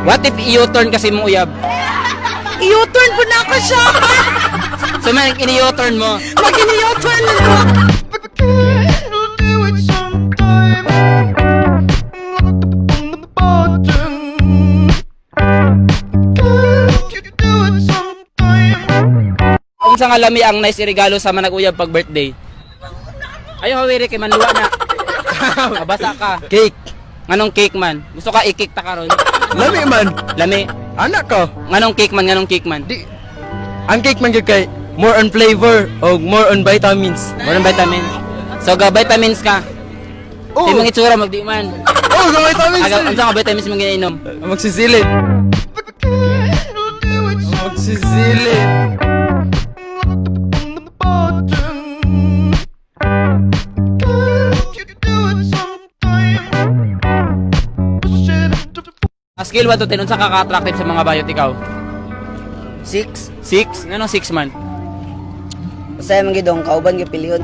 What if i-U-turn kasi mo uyab? I-U-turn po na ako siya. So man, ini-U-turn mo. Mag-i-U-turn na ako. Unsa nga lami ang nice irigalo sa manag-uyab pag birthday? Ayo hawiri kay manluwa na. Mabasa ka. Cake. Nganong cake man? Gusto ka i-cake ta karon? Lami man. Lami. Anak ko. Nganong cake man? Nganong cake man? Di. Ang cake man gyud kay more on flavor o more on vitamins. More vitamin. So ga vitamins ka. Oh. Di mong itsura magdi man. Oh, sa vitamins. Aga unsa nga vitamins mong ginainom? Magsisilid. Magsisilid. Skill 1 to 10 unsa ka ka-attractive sa mga bayot ikaw? 6. 6? Nganong 6 man? Masaya man gidong kauban gyud pilihon.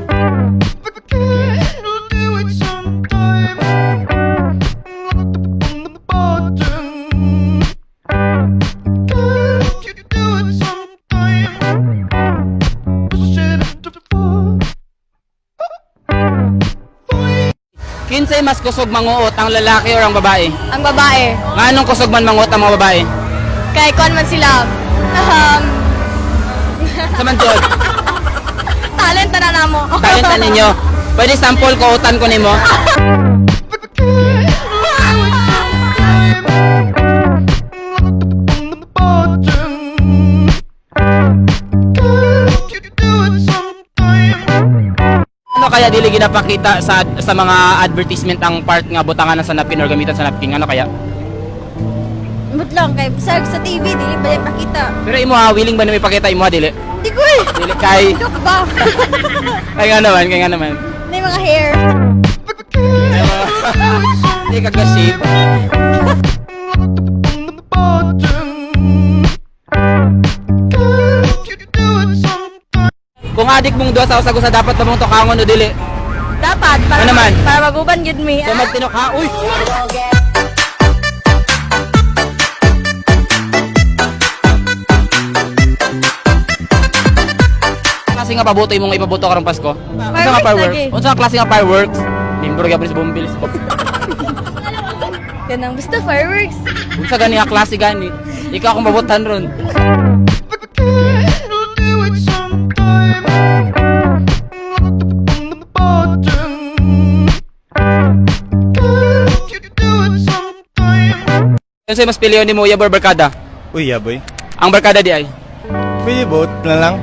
Kinsay mas kusog manguot, ang lalaki o ang babae? Ang babae. Nganong kusog man manguot ang mga babae? Kay kon man sila. Sa man jud? Talent na namo. Talent na ninyo. Pwede sample ko utan ko nimo. Ano kaya dili ginapakita sa mga advertisement ang part nga butangan sa napkin or gamitan sa napkin? Ano kaya? But lang kay sa TV dili ba pakita. Pero imo ha, willing ba na may pakita imo ha dili? Di ko eh. Dili kay Joke ba? kay nga naman. May mga hair. Hindi ka shave. Kung adik mong duha sa usa gusa dapat namong tukangon o dili. Dapat para Ano naman? para maguban gid mi. So magtinok ha. Uy. Klase nga pabuto imong ipabuto karong Pasko? Unsa nga Fireworks fireworks? lagi. Unsa nga klase nga fireworks? Limbro gyapon sa bombil. Kanang basta fireworks. Unsa gani nga klase gani? Ikaw akong mabutan ron. Unsa mas piliyon nimo uyab or barkada? Uy, yaboy. Ang barkada di ay. Pwede boat na lang.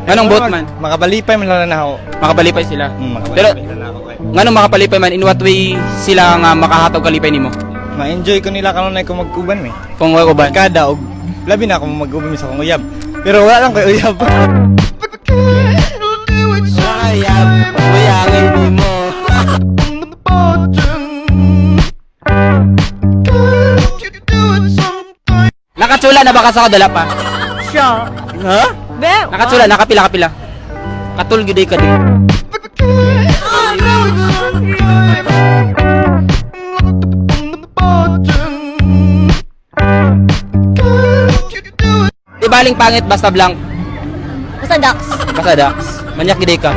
Anong boat man? Makapalipay man lang na ako. Makapalipay sila. Makapalipay na ako kay. Nganong makapalipay man in what way sila nga makahatag kalipay nimo? Ma-enjoy ko nila kanunay ko mag-uban eh. Kung wa uban. Kada og labi na ako mag-uban sa kong uyab. Pero wala lang kay uyab. Uyab, uyangin nimo. Nakatsula na ba ka sa kadala pa? Siya. Ha? Be. Nakatsula, nakapila. Katul gyud ka di. Di baling pangit basta blank. Basta ducks. Basta dax. Manyak gyud ka.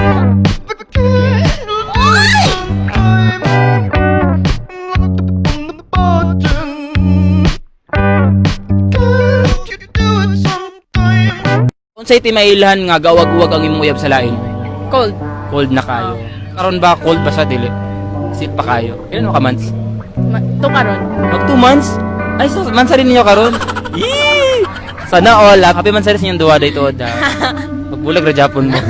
Unsay ti mailhan nga gawag-uwag ang imong uyab sa lain? Cold. Cold na kayo. Karon ba cold ba sa dili? Sit pa kayo. Ilan ka months? Tukaron. Mag 2 months? Ay, so mansari ninyo karon. Yee! Sana all, happy mansari sa inyong duwa day tuod. Magbulag ra Japon mo.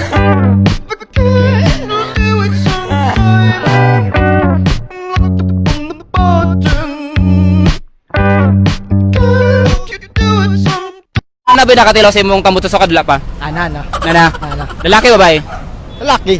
Ano ba nakatilaw sa imong kamuto sa kadula pa? Ana. Nana. Lalaki o babae? Lalaki.